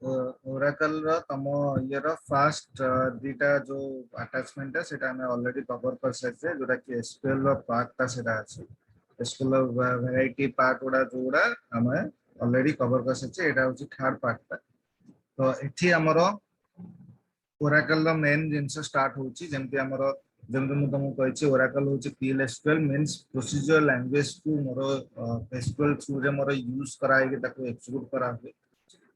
Oracle रो तम year first दीटा जो attachment है सेटा हमें ऑलरेडी कवर कर साइजे जोटा कि एसक्यूएल रो पार्ट ता सेटा अछि एसक्यूएल रो वैरायटी पार्ट उडा जोडा हमें ऑलरेडी कवर कर साइजे एटा होची थर्ड पार्ट ता तो एठी हमरो ओरेकल रो मेन जिंस स्टार्ट होची जेमति हमरो जेमति मु तुमको कहछि ओरेकल होची पीएलएसक्यूएल मींस प्रोसीजर लैंग्वेज को मोरो एसक्यूएल थ्रू रे मोरो यूज कराए के ताको एक्जीक्यूट करा हुए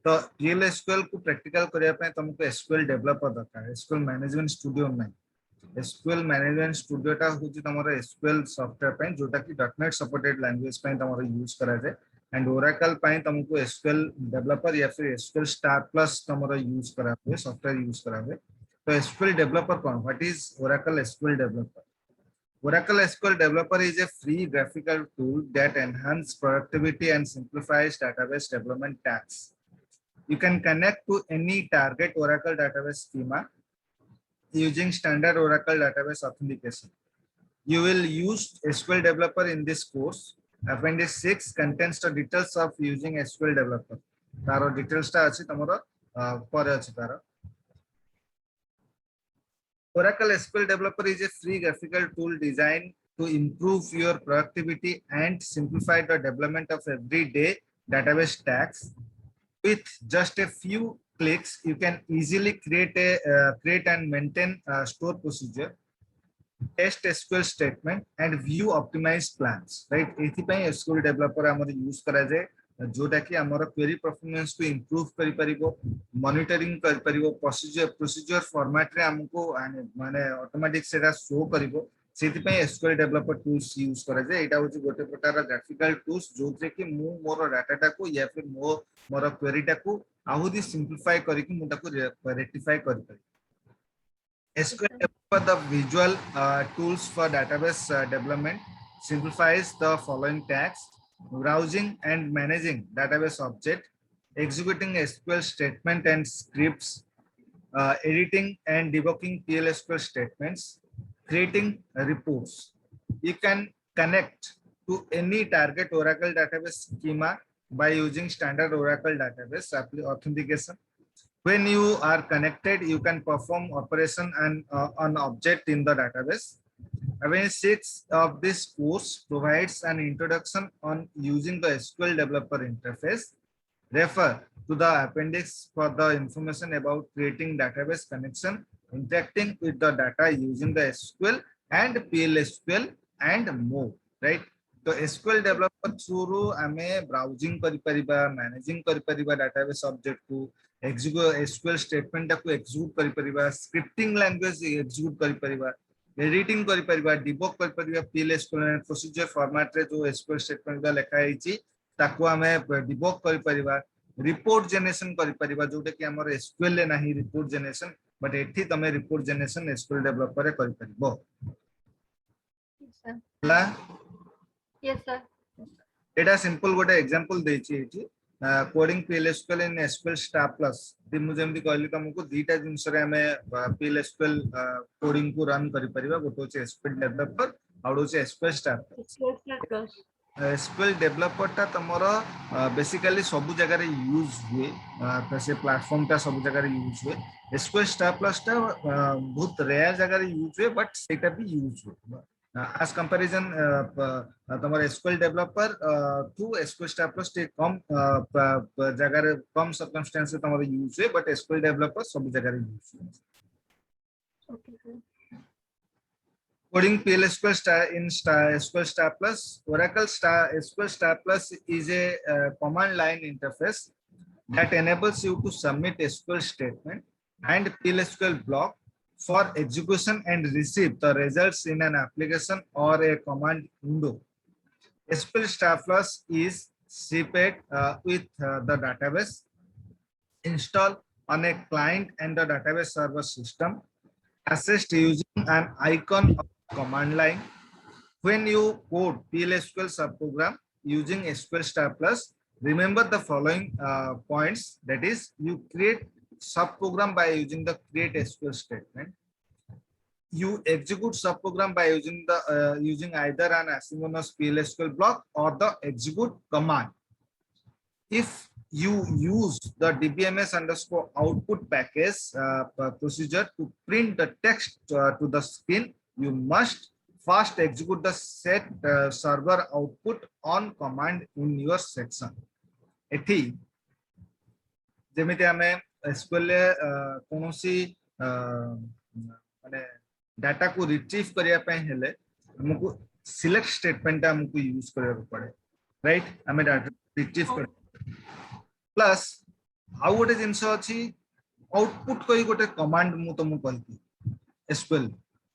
तो पीएलएसक्यूएल को प्रैक्टिकल करिया पे तुमको एसक्यूएल डेवलपर दरकार एसक्यूएल मैनेजमेंट स्टूडियो नहीं एसक्यूएल मैनेजमेंट स्टूडियो टा होची तमरो एसक्यूएल सॉफ्टवेयर पे जोटा कि डॉटनेट सपोर्टेड लैंग्वेज पे तमरो यूज करा जाए एंड ओरेकल पे तुमको एसक्यूएल डेवलपर या फिर एसक्यूएल स्टार प्लस तमरो यूज करा हुए सॉफ्टवेयर यूज करा हुए तो एसक्यूएल डेवलपर कौन what is Oracle SQL developer Oracle SQL Developer is a free graphical tool that enhances productivity and simplifies database development tasks. You can connect to any target Oracle database schema using standard Oracle database authentication. You will use SQL Developer in this course. Appendix 6 contains the details of using SQL Developer. Taro details ta achi tamara pare achi taro. Oracle SQL Developer is a free graphical tool designed to improve your productivity and simplify the development of everyday database tasks. With just a few clicks, you can easily create and maintain a store procedure, test SQL statement, and view optimized plans. Right? एथिपाई SQL Developer हमर use करा जाए जोटा कि हमर query performance को improve करि परिबो monitoring करि परिबो procedure format रे हमको माने ऑटोमेटिक सेटा शो करिवो सेथिपाई SQL Developer टूल्स यूज करा जाए एटा होची गोटे प्रकार ग्राफिकल टूल्स जोथे कि मु मोर डाटा को या फिर मोर क्वेरी टा को आहुदी सिंपलीफाई करि कि मु ताको रेक्टिफाई करि पारि SQL Developer the visual tools for database development simplifies the following tasks browsing and managing database object executing SQL statement and scripts editing and debugging PL/SQL statements creating reports you can connect to any target Oracle database schema by using standard Oracle database authentication. When you are connected, you can perform operation and on object in the database. Appendix 6 of this course provides an introduction on using the SQL Developer interface. Refer to the appendix for the information about creating database connection, interacting with the data using the SQL and PL/SQL and more. Right? तो SQL Developer through आमे browsing करि परिबा managing करि परिबा database object को SQL statement को execute करि परिबा scripting language execute करि परिबा editing करि परिबा debug करि परिबा PL/SQL प्रोसीजर फॉर्मेट रे जो SQL स्टेटमेंट का लिखा हैछि ताको आमे डिबग करि परिबा रिपोर्ट जनरेशन करि परिबा जोटे कि हमर SQL ले नाही रिपोर्ट जनरेशन बट एठी तमे रिपोर्ट जनरेशन SQL डेवलपर रे करि परिबो ला Yes, sir. एटा सिंपल गोटे एग्जांपल देछि एठी कोडिंग PL/SQL इन SQL स्टार प्लस ती मु जेमति कहली तुमको दीटा जिंस रे हमें PL/SQL कोडिंग को रन करि परिबा गोटे होछि SQL डेवलपर आउट होछि SQL star plus SQL developer ता तमरो बेसिकली सब जगह रे यूज हुए त से प्लेटफॉर्म ता सब जगह रे यूज हुए SQL स्टार प्लस ता बहुत रेयर जगह रे यूज हुए बट सेटा भी यूज हुए as comparison तमर SQL developer to SQL star plus ते कम जगह रे कम सर्कमस्टेंस से तमर यूज हुए बट SQL डेवलपर सब जगह रे यूज हुए Okay. Coding PL/SQL SQL Star Plus. Oracle SQL Star Plus is a command line interface that enables you to submit SQL statement and PL/SQL block for execution and receive the results in an application or a command window. SQL Star Plus is shipped with the database installed on a client and the database server system, accessed using an icon of command line. When you code PL/SQL subprogram using SQL Star Plus, remember the following points. That is, you create subprogram by using the create SQL statement. You execute subprogram by using the using either an asynchronous PL/SQL block or the execute command. If you use the dbms underscore output package procedure to print the text to the screen, you must first execute the set server output on command in your section. एठी जेमिति आमे SQL कोनोसी माने data को retrieve करिया पे हेले हमको select statement हमको यूज करिया पड़े, राइट? आमे डाटा रिट्रीव कर प्लस आउ गोटे जिंस अछि आउटपुट कोई गोटे कमांड मु तुमको कहती एसक्यूएल,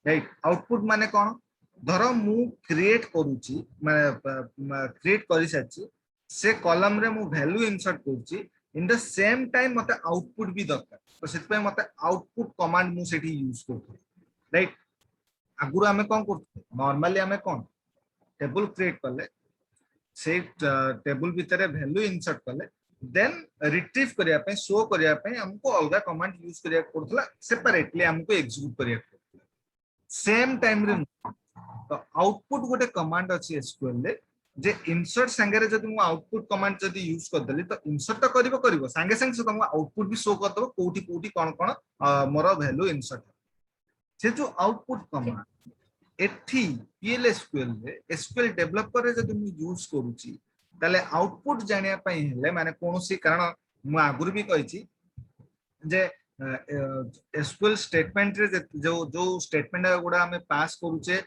राइट? आउटपुट माने कोन? धरो मु क्रिएट करूची माने क्रिएट करि साची से कॉलम रे मु वैल्यू इंसर्ट करूची, इन द सेम टाइम मते आउटपुट भी दरकार, तो सेत पे मते आउटपुट कमांड मु सेठी यूज करथि, राइट? आगुर आमे कोन करथि? नॉर्मली आमे कोन टेबल क्रिएट करले से टेबल भीतर वैल्यू इंसर्ट करले देन रिट्रीव करिया पे शो करिया पे हमको अलगा कमांड यूज करिया पड़थला, सेपरेटली हमको एग्जीक्यूट करिया पड़थला सेम टाइम रे। तो आउटपुट गोटे कमांड अछि एसक्यूएल ले जे इंसर्ट संगे रे जदि मु आउटपुट कमांड जदि यूज कर देली तो इंसर्ट तो करिवो संगे संगे से तुम आउटपुट भी शो कर दबो कोठी कोठी कोन कोन मोर वैल्यू इंसर्ट से जो आउटपुट कमांड एठी पीएलएसक्यूएल रे एसक्यूएल डेवलपर रे जदि मु यूज करूची ताले आउटपुट जानिया पई हेले माने कोनोसी कारण मु आगुर भी कहिची जे एसक्यूएल स्टेटमेंट रे जो जो स्टेटमेंट गुडा हमें पास करूचे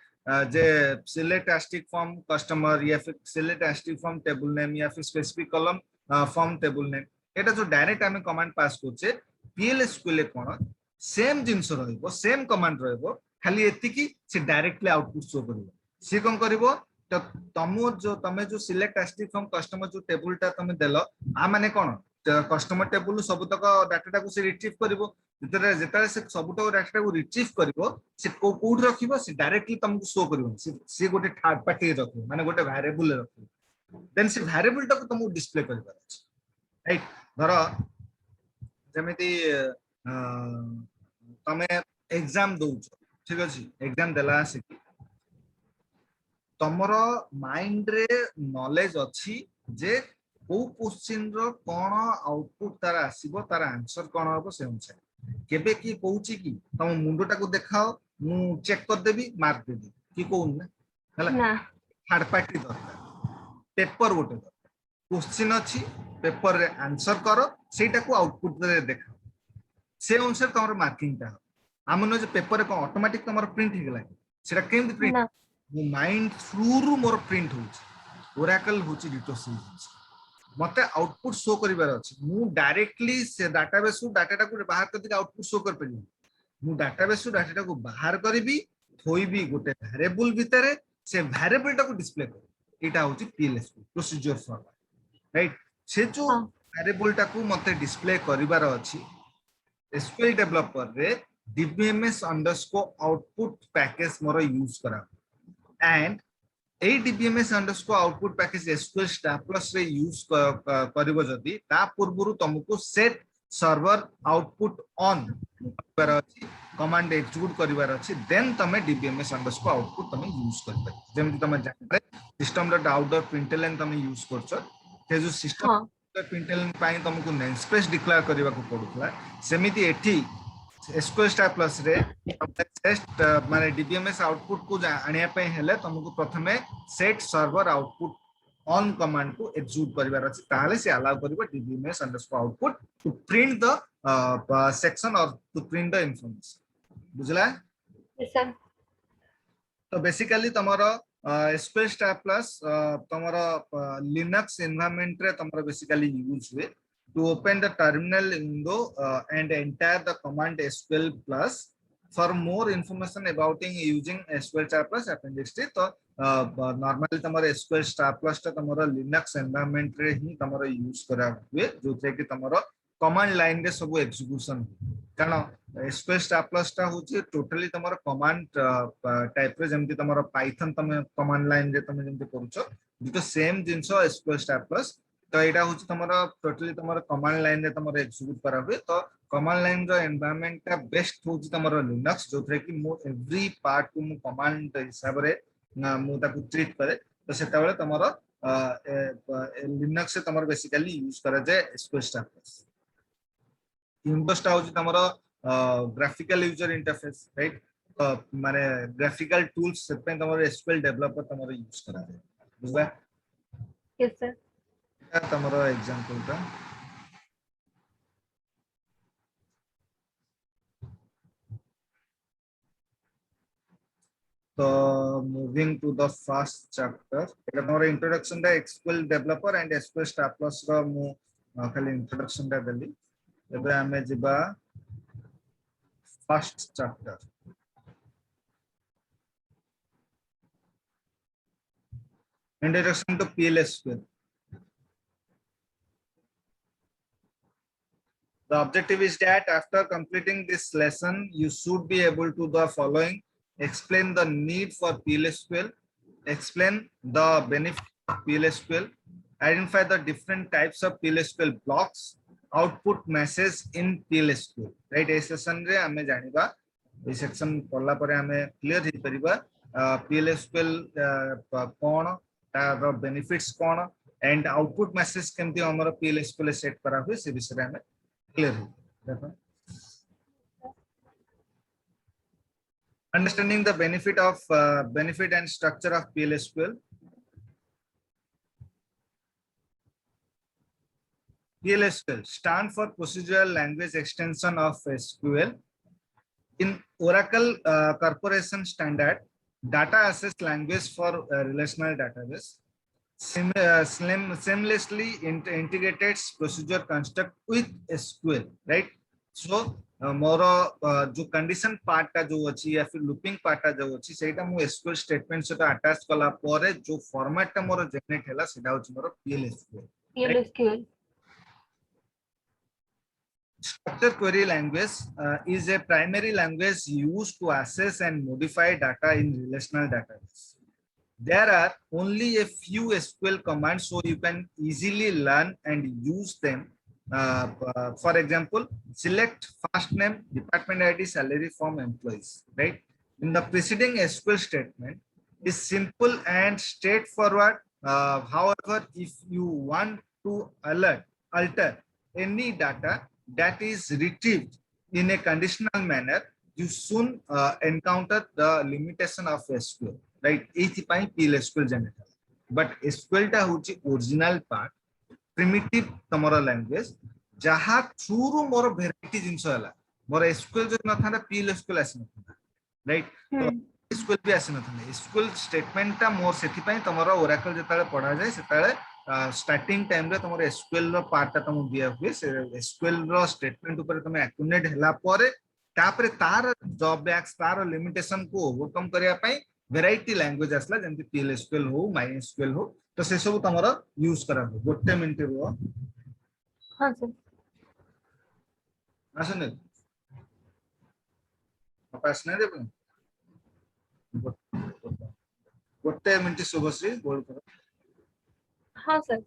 जे सिलेक्ट एस्टिक फ्रॉम कस्टमर या फिर select asterisk from table name या फिर specific column from table name, एटा जो डायरेक्ट हमें कमांड पास करछे पीएलएसक्यूएल कोन सेम जिंस रहइबो, सेम कमांड रहइबो, खाली एति की से डायरेक्टली आउटपुट शो करिवो। से कोन करिवो तो तमे जो सिलेक्ट एस्टिक फ्रॉम कस्टमर जो टेबलटा तमे देलो आ माने कोन कस्टमर टेबल सब तक डाटा को से रिट्रीव करिवो, जेतरे से सब तक डाटा को रिट्रीव करिवो से कोड रखिवो से डायरेक्टली तुमको शो करिवो, से गोटे थर्ड पार्टी रखिवो माने गोटे वेरिएबल रखिवो, देन से वेरिएबल टा को तुमको डिस्प्ले करिवो, राइट? धरो जेमिति तमे एग्जाम दोछ, ठीक अछि? एग्जाम देला से तमरो माइंड रे नॉलेज अछि जे को क्वेश्चन रो कोन आउटपुट तार आसीबो तार आंसर कोन होबो से अनुसार केबे की कहूची कि तम मुंडोटा को देखाओ मु चेक कर देबी मार्क देबी कि कोन ना हला ना थर्ड पार्टी दरकार पेपर गोटे क्वेश्चन अछि पेपर रे आंसर करो सेटा को आउटपुट रे देखाओ से अनुसार तमर मार्किंग ता हमनो जे पेपर रे को ऑटोमेटिक तमर प्रिंट हे गेला सेटा केम प्रिंट ना मो माइंड थ्रू रु मोर प्रिंट होची ओरेकल होची डिटोस मते आउटपुट शो करिवार अछि, मु डायरेक्टली से डाटाबेस रु डाटाटा को बाहर कर दे आउटपुट शो कर परिबो, मु डाटाबेस रु डाटाटा को बाहर करबी थोइबी गोटे वेरिएबल भितरे से वेरिएबल टा को डिस्प्ले कर, एटा होची पीएलएसक्यूएल प्रोसीजर फॉर, राइट? से जो वेरिएबल टा को मते डिस्प्ले करिवार अछि एसक्यूएल डेवलपर रे dbms_output पैकेज मोर यूज करा and A dbms underscore output package SQL star plus रे यूज करबो जदी ता पूर्वरु तुमको सेट सर्वर आउटपुट ऑन कर अछि कमांड एग्जीक्यूट करिवार अछि देन तमे dbms अंडरस्कोर आउटपुट तमे यूज करबे, जेमति तमे जाने system dot out dot println तमे यूज करछो ते जो सिस्टम डॉट प्रिंटलन पाई तुमको नेमस्पेस डिक्लेयर करबा को पडुतला सेमिति एठी एसक्यूएल स्टार प्लस रे टेस्ट माने dbms आउटपुट को आनिया पे हेले तुमको प्रथमे set server output on command को एग्जीक्यूट करिवार अछि ताले से अलाउ करबो dbms_output to print the section और टू प्रिंट द इंफॉर्मेशन, बुझला? Yes sir. तो बेसिकली तमरो एसक्यूएल स्टार प्लस तमरो लिनक्स एनवायरनमेंट रे तमरो बेसिकली यूज हुए to open the terminal window and enter the command SQL plus. For more information about using SQL Star Plus appendix तो normally तमरो SQL Star Plus ता तमरो Linux environment रे ही तमरो use करा हुए जोथे कि तमरो command line रे सब execution कारण SQL Star Plus ता होची टोटली तमरो कमांड टाइप रे जेमति तमरो पाइथन तमे कमांड लाइन रे तमे जेमति करूछो तो सेम जिंसो SQL Star Plus तो एटा होची तमरो टोटली तमरो कमांड लाइन रे तमरो एग्जीक्यूट करा हुए तो कमांड लाइन रो एनवायरनमेंट ता बेस्ट होची तमरो लिनक्स जोथरे कि मो एवरी पार्ट को मो कमांड हिसाब रे मो ताकू ट्रीट करे तो सेता बेले तमरो लिनक्स से तमर बेसिकली यूज करा जाए एसक्यूएल स्टार प्लस विंडोज टा होची तमर ग्राफिकल यूजर इंटरफेस राइट माने ग्राफिकल टूल्स से पे तमर एसक्यूएल डेवलपर तमर यूज करा जाए बुझबा Yes, sir. तमर एग्जांपल का तो moving to the first chapter এটা তোমার introduction টা SQL developer and SQL star plus ର ମୁଁ ଖାଲି introduction ଟା ଦେଲି ଏବେ ଆମେ ଯିବା first chapter introduction to PLSQL. The objective is that after completing this lesson you should be able to the following: explain the need for PLSQL, explain the benefit of PLSQL, identify the different types of PLSQL blocks, output message in PLSQL. Right? A session re ame janiba A section पढ़ला परे ame clear ही परिबा PLSQL कोन तार benefits cone and output message केमती हमर PLSQL set करा हुए से विषय रे ame clear देखो understanding the benefit and structure of PLSQL. PLSQL stand for Procedural Language Extension of SQL. In Oracle Corporation Standard, data access language for relational database seamlessly integrated procedure construct with SQL, right? So मोर जो condition part का जो अच्छी या फिर looping part का जो अच्छी सेटा मु SQL स्टेटमेंट से अटैच कला परे जो फॉर्मेट टा मोर जनरेट हैला सेटा होची मोर PLSQL. PLSQL. Structured query language is a primary language used to access and modify data in relational database. There are only a few SQL commands, so you can easily learn and use them. For example, select first name, department ID, salary from employees. Right? In the preceding SQL statement is simple and straightforward. However, if you want to alter any data that is retrieved in a conditional manner, you soon encounter the limitation of SQL. Right? एथिपाई PLSQL generator. But SQL टा होची original part, primitive तमरा language, जहाँ through मोर variety जिनसो हला. मोर SQL जो न था PLSQL आसी न था. Right? तो SQL भी आसी न था. SQL statement टा मोर सेथिपाई तमरा Oracle जताले पढ़ा जाए सेताले स्टार्टिंग टाइम रे तमर SQL रो पार्ट ता तम दिया हुए से SQL रो स्टेटमेंट ऊपर तमे एक्युरेट हला परे तापर तार जॉब बैक्स तार लिमिटेशन को ओवरकम करिया पई वैरायटी लैंग्वेज आसला जेंति PLSQL हो MySQL हो तो से सब तमरा यूज करा हो गोटे मिनिट रो हां सर आसने पास ने दे गोटे मिनिट शुभश्री बोल करो हां सर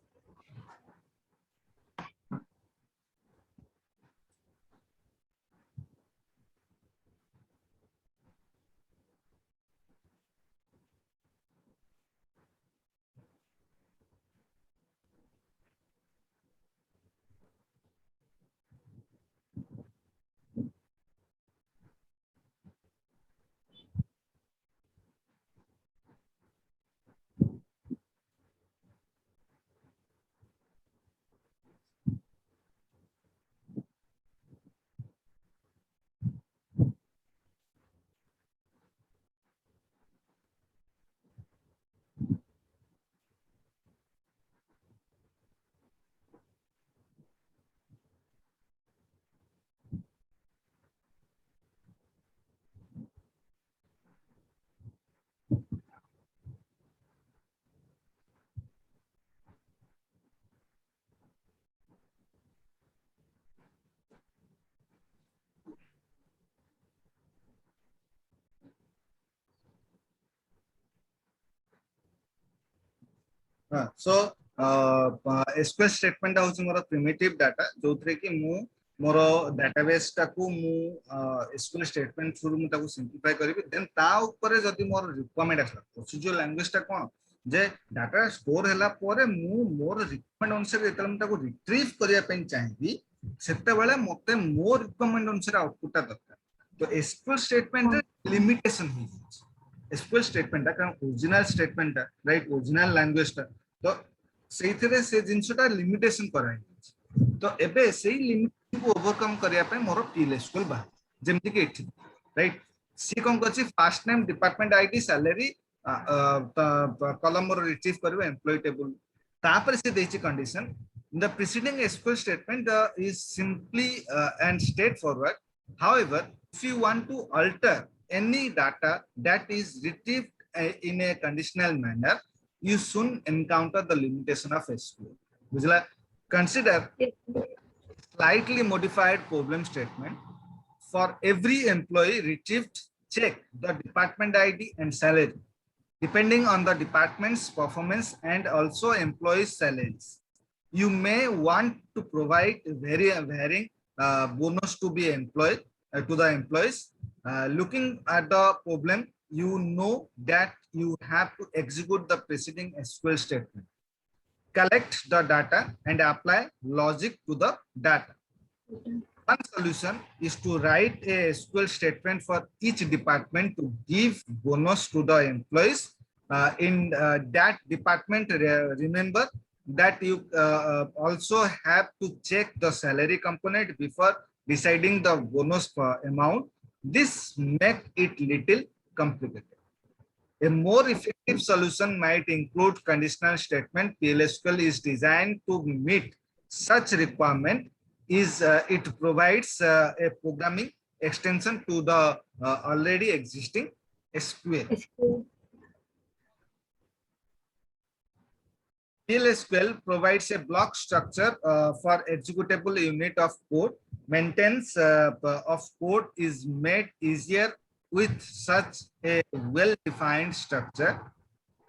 सो SQL स्टेटमेंट होची मोर प्रिमिटिव डाटा जोथरे कि मु मोर डेटाबेस टाकू मु SQL स्टेटमेंट थ्रू मु ताकू सिंप्लिफाई करबी देन ता ऊपर जदी मोर रिक्वायरमेंट आसला प्रोसीजर लैंग्वेज टा कोन जे डाटा स्टोर हैला पोरे मु मोर रिक्वायरमेंट अनुसार जेतले हम ताको रिट्रीव करिया पेन चाहिबी सेते बेले मते मोर रिक्वायरमेंट अनुसार आउटपुट दरकार तो एसक्यूएल स्टेटमेंट रे लिमिटेशन हो एसक्यूएल स्टेटमेंट कारण original statement right original language तो सेइथिरे से जिंसटा लिमिटेशन कराई तो एबे सेई लिमिट को ओवरकम करिया पे मोर पीएल एसक्यूएल बा जेमति के एठी राइट सी कोन करछि first name department ID salary column retrieve करिवे एम्प्लॉय टेबल तापर से देछि condition the preceding SQL statement is simply and straightforward. However, if you want to alter any data that is retrieved in a conditional manner, you soon encounter the limitation of SQL. Vijala, consider slightly modified problem statement. For every employee retrieved, check the department ID and salary, depending on the department's performance and also employees' salaries. You may want to provide varying bonus to be employed to the employees. Looking at the problem, you know that you have to execute the preceding SQL statement, collect the data and apply logic to the data. One solution is to write a SQL statement for each department to give bonus to the employees in that department. Remember that you also have to check the salary component before deciding the bonus amount. This makes it little complicated. A more effective solution might include conditional statement. PLSQL is designed to meet such requirement. It provides a programming extension to the already existing SQL. PLSQL provides a block structure for executable unit of code. Maintenance of code is made easier with such a well-defined structure.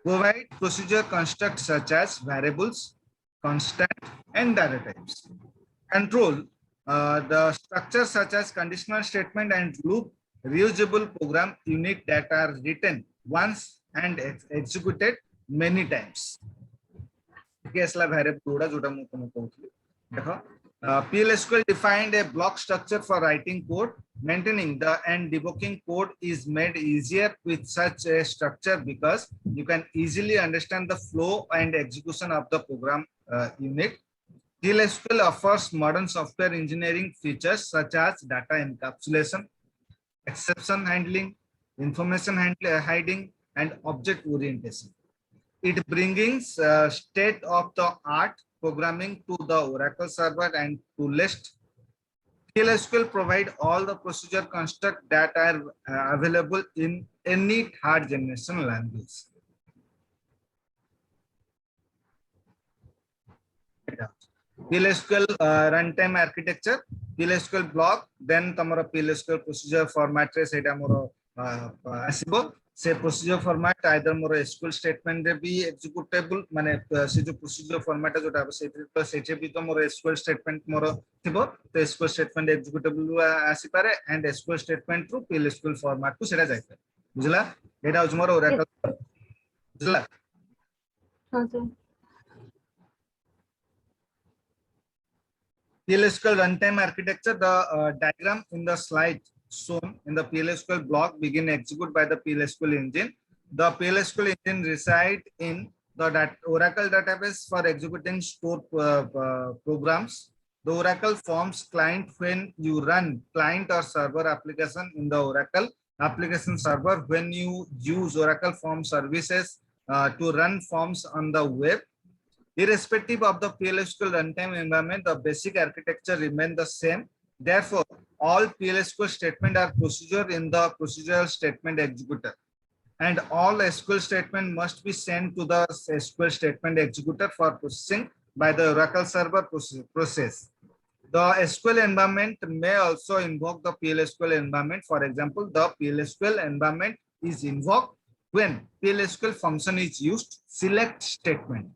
Provide procedure constructs such as variables, constant, and data types. Control the structure such as conditional statement and loop, reusable program unit that are written once and executed many times. PLSQL defined a block structure for writing code. Maintaining the and debugging code is made easier with such a structure because you can easily understand the flow and execution of the program unit. PLSQL offers modern software engineering features such as data encapsulation, exception handling, information hiding, and object orientation. It brings state-of-the-art programming to the Oracle server and to list. PLSQL provide all the procedure constructs that are available in any third generation language. PLSQL runtime architecture, PLSQL block, then tamara PLSQL procedure format re seita moro asibo. से procedure format either more SQL statement रे भी executable माने से जो procedure format जोटा तो सेचे भी तो मोर एसक्यूएल स्टेटमेंट मोर थिबो तो एसक्यूएल स्टेटमेंट एक्जीक्यूटेबल आसी पारे and SQL statement through पीएलएसक्यूएल format को सेटा जाय पारे बुझला एटा होज मोर ओरेकल बुझला हां sir PLSQL runtime architecture. The diagram in the slide shown in the PLSQL block begin execute by the PLSQL engine. The PLSQL engine reside in the Oracle database for executing stored programs. The Oracle forms client when you run client or server application in the Oracle application server. When you use Oracle form services to run forms on the web. Irrespective of the PLSQL runtime environment, the basic architecture remains the same. Therefore, all PLSQL statements are procedure in the procedural statement executor. And all SQL statements must be sent to the SQL statement executor for processing by the Oracle server process. The SQL environment may also invoke the PLSQL environment. For example, the PLSQL environment is invoked when PLSQL function is used, select statement.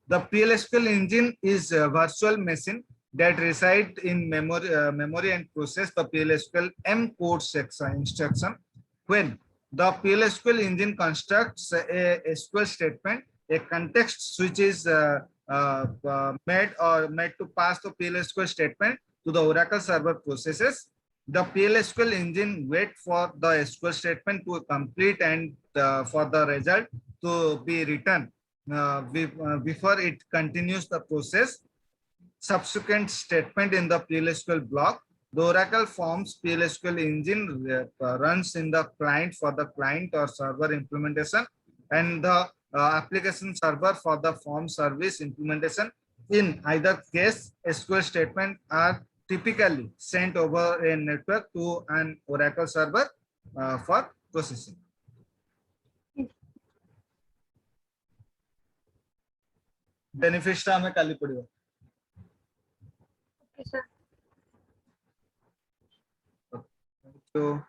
The PLSQL engine is a virtual machine that resides in memory and process the PLSQL M code section instruction when The PLSQL engine constructs a SQL statement, a context switch is made to pass the PLSQL statement to the Oracle server processes. The PLSQL engine wait for the SQL statement to complete and for the result to be written before it continues the process. Subsequent statement in the PLSQL block. The Oracle Forms PLSQL engine runs in the client for the client or server implementation, and the application server for the form service implementation. In either case, SQL statements are typically sent over a network to an Oracle server for processing. Benefits टा हमें काली पड़ेगा. Okay, sir. So